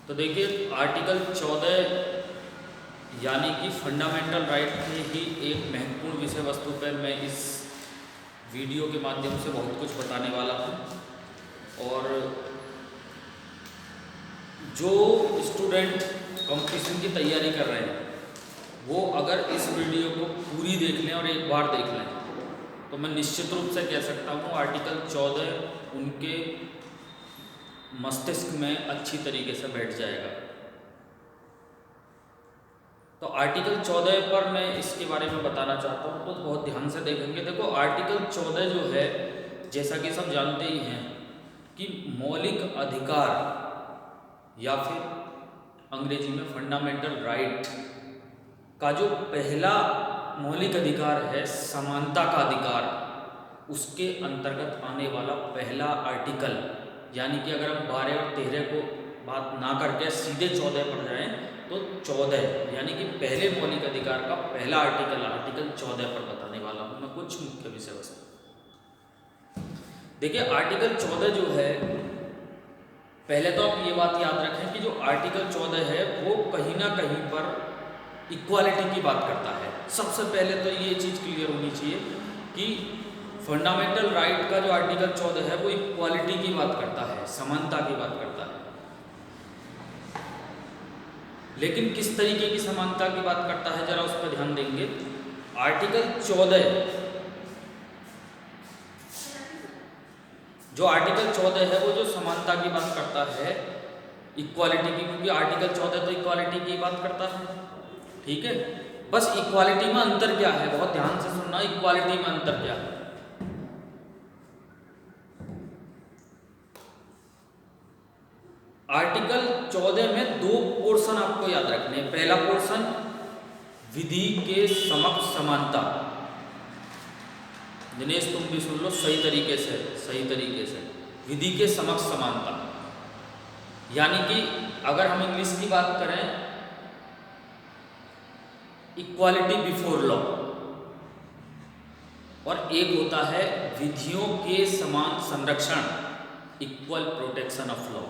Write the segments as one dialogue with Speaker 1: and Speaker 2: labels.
Speaker 1: तो देखिए आर्टिकल 14 यानी कि फंडामेंटल राइट के ही एक महत्वपूर्ण विषय वस्तु पर मैं इस वीडियो के माध्यम से बहुत कुछ बताने वाला हूँ। और जो स्टूडेंट कंपटीशन की तैयारी कर रहे हैं वो अगर इस वीडियो को पूरी देख लें और एक बार देख लें तो मैं निश्चित रूप से कह सकता हूँ आर्टिकल 14 उनके मस्तिष्क में अच्छी तरीके से बैठ जाएगा। तो आर्टिकल 14 पर मैं इसके बारे में बताना चाहता हूँ, तो बहुत ध्यान से देखेंगे। देखो आर्टिकल 14 जो है, जैसा कि सब जानते ही हैं कि मौलिक अधिकार या फिर अंग्रेजी में फंडामेंटल राइट का जो पहला मौलिक अधिकार है समानता का अधिकार, उसके अंतर्गत आने वाला पहला आर्टिकल, यानी कि अगर हम 12 और 13 को बात ना करके सीधे 14 पर जाएं तो 14 यानी कि पहले मौलिक अधिकार का पहला आर्टिकल 14 पर बताने वाला हूँ मैं कुछ मुख्य विषय वस्तु। देखिए आर्टिकल 14 जो है, पहले तो आप ये बात याद रखें कि जो आर्टिकल 14 है वो कहीं ना कहीं पर इक्वालिटी की बात करता है। सबसे पहले तो ये चीज़ क्लियर होनी चाहिए कि फंडामेंटल राइट का जो आर्टिकल 14 है वो इक्वालिटी की बात करता है, समानता की बात करता है। लेकिन किस तरीके की समानता की बात करता है जरा उस पर ध्यान देंगे। आर्टिकल 14 है वो जो समानता की बात करता है इक्वालिटी की, क्योंकि आर्टिकल 14 तो इक्वालिटी की बात करता है, ठीक है। बस इक्वालिटी में अंतर क्या है, बहुत ध्यान से सुनना, इक्वालिटी में अंतर क्या है। आर्टिकल 14 में दो पोर्शन आपको याद रखने हैं। पहला पोर्शन विधि के समक्ष समानता, दिनेश तुम भी सुन लो सही तरीके से, विधि के समक्ष समानता, यानी कि अगर हम इंग्लिश की बात करें इक्वालिटी बिफोर लॉ, और एक होता है विधियों के समान संरक्षण, इक्वल प्रोटेक्शन ऑफ लॉ।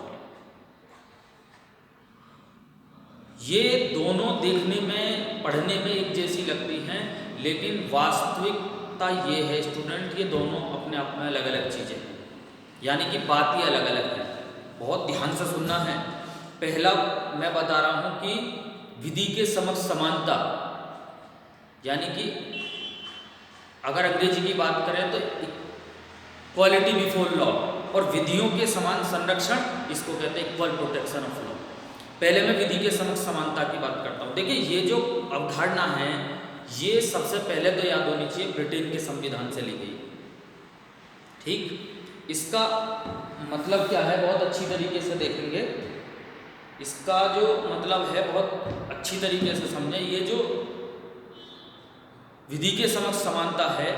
Speaker 1: ये दोनों देखने में पढ़ने में एक जैसी लगती हैं, लेकिन वास्तविकता ये है स्टूडेंट, ये दोनों अपने आप में अलग अलग चीज़ें हैं, यानी कि बात ही अलग अलग है। बहुत ध्यान से सुनना है। पहला मैं बता रहा हूँ कि विधि के समक्ष समानता, यानी कि अगर अंग्रेजी की बात करें तो इक्वालिटी बिफोर लॉ, और विधियों के समान संरक्षण, इसको कहते हैं इक्वल प्रोटेक्शन ऑफ लॉ। पहले मैं विधि के समक्ष समानता की बात करता हूँ। देखिए ये जो अवधारणा है ये सबसे पहले तो याद होनी चाहिए ब्रिटेन के संविधान से ली गई, ठीक। इसका मतलब क्या है बहुत अच्छी तरीके से देखेंगे, इसका जो मतलब है बहुत अच्छी तरीके से समझें। ये जो विधि के समक्ष समानता है,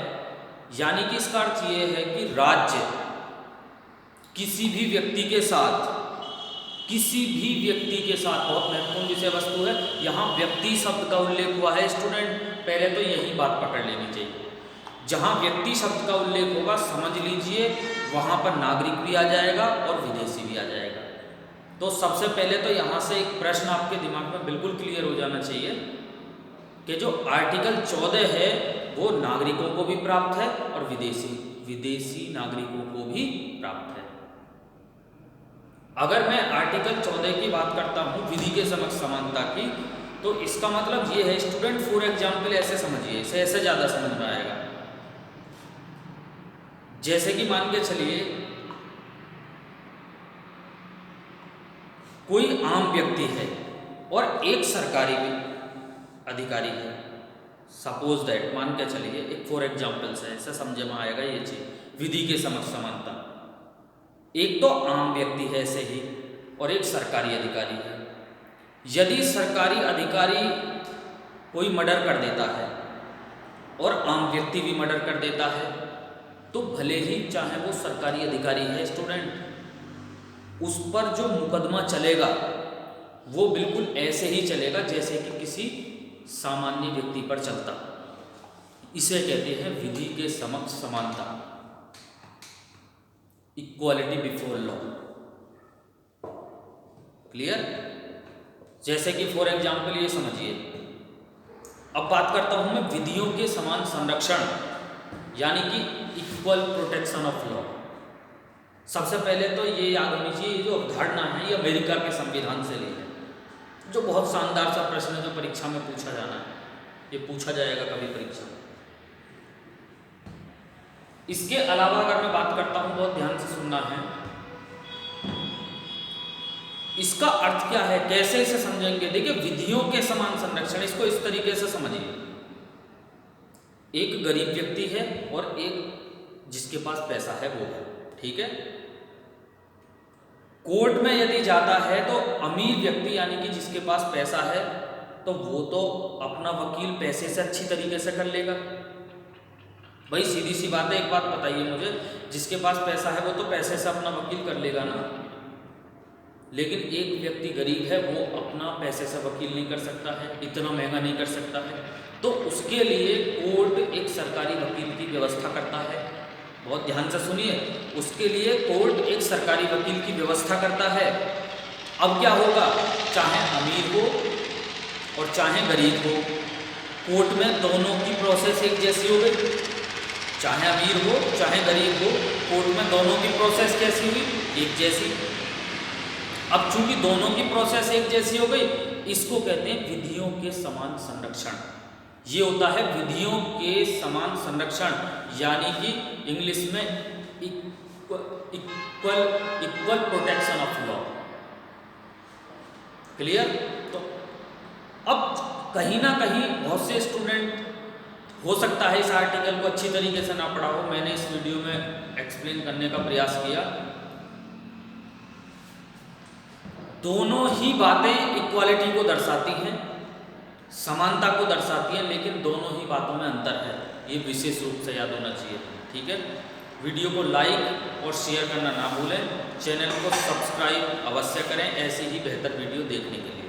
Speaker 1: यानी कि इसका अर्थ ये है कि राज्य किसी भी व्यक्ति के साथ, बहुत महत्वपूर्ण विषय वस्तु है, यहाँ व्यक्ति शब्द का उल्लेख हुआ है स्टूडेंट, पहले तो यही बात पकड़ लेनी चाहिए। जहाँ व्यक्ति शब्द का उल्लेख होगा समझ लीजिए वहाँ पर नागरिक भी आ जाएगा और विदेशी भी आ जाएगा। तो सबसे पहले तो यहाँ से एक प्रश्न आपके दिमाग में बिल्कुल क्लियर हो जाना चाहिए कि जो आर्टिकल 14 है वो नागरिकों को भी प्राप्त है और विदेशी नागरिकों को भी प्राप्त है। अगर मैं आर्टिकल 14 की बात करता हूँ विधि के समक्ष समानता की, तो इसका मतलब ये है स्टूडेंट, फॉर एग्जाम्पल ऐसे समझिए, इसे ऐसे ज़्यादा समझ में आएगा। जैसे कि मान के चलिए कोई आम व्यक्ति है और एक सरकारी अधिकारी है, सपोज दैट, मान के चलिए एक फॉर एग्जाम्पल से, ऐसे समझ में आएगा ये चीज। विधि के समक्ष समानता, एक तो आम व्यक्ति है ऐसे ही और एक सरकारी अधिकारी है। यदि सरकारी अधिकारी कोई मर्डर कर देता है और आम व्यक्ति भी मर्डर कर देता है, तो भले ही चाहे वो सरकारी अधिकारी है स्टूडेंट, उस पर जो मुकदमा चलेगा वो बिल्कुल ऐसे ही चलेगा जैसे कि किसी सामान्य व्यक्ति पर चलता। इसे कहते हैं विधि के समक्ष समानता, इक्वालिटी बिफोर लॉ। क्लियर? जैसे कि फॉर एग्जाम्पल ये समझिए, अब बात करता हूं मैं विधियों के समान संरक्षण यानी कि इक्वल प्रोटेक्शन ऑफ लॉ। सबसे पहले तो ये याद होनी चाहिए, जो अवधारणा है ये अमेरिका के संविधान से ली है, जो बहुत शानदार सा प्रश्न है जो परीक्षा में पूछा जाना है, ये पूछा जाएगा कभी परीक्षा में। इसके अलावा अगर मैं बात करता हूं, बहुत ध्यान से सुनना है, इसका अर्थ क्या है, कैसे इसे समझेंगे। देखिए विधियों के समान संरक्षण, इसको इस तरीके से समझिए, एक गरीब व्यक्ति है और एक जिसके पास पैसा है वो है, ठीक है। कोर्ट में यदि जाता है तो अमीर व्यक्ति यानी कि जिसके पास पैसा है तो वो तो अपना वकील पैसे से अच्छी तरीके से कर लेगा। भाई सीधी सी बात है, एक बात बताइए मुझे, जिसके पास पैसा है वो तो पैसे से अपना वकील कर लेगा ना। लेकिन एक व्यक्ति गरीब है, वो अपना पैसे से वकील नहीं कर सकता है, इतना महंगा नहीं कर सकता है, तो उसके लिए कोर्ट एक सरकारी वकील की व्यवस्था करता है। बहुत ध्यान से सुनिए, उसके लिए कोर्ट एक सरकारी वकील की व्यवस्था करता है। अब क्या होगा, चाहे अमीर हो और चाहे गरीब हो, कोर्ट में दोनों की प्रोसेस एक जैसी हो गई। चाहे अमीर हो चाहे गरीब हो, कोर्ट में दोनों की प्रोसेस कैसी हुई, एक जैसी। अब चूंकि दोनों की प्रोसेस एक जैसी हो गई, इसको कहते हैं विधियों के समान संरक्षण। ये होता है विधियों के समान संरक्षण, यानी कि इंग्लिश में equal protection of law. Clear? तो अब कहीं ना कहीं बहुत से स्टूडेंट हो सकता है इस आर्टिकल को अच्छी तरीके से ना पढ़ा हो, मैंने इस वीडियो में एक्सप्लेन करने का प्रयास किया। दोनों ही बातें इक्वालिटी को दर्शाती हैं, समानता को दर्शाती हैं, लेकिन दोनों ही बातों में अंतर है, ये विशेष रूप से याद होना चाहिए, ठीक है। वीडियो को लाइक और शेयर करना ना भूलें, चैनल को सब्सक्राइब अवश्य करें ऐसी ही बेहतर वीडियो देखने के लिए।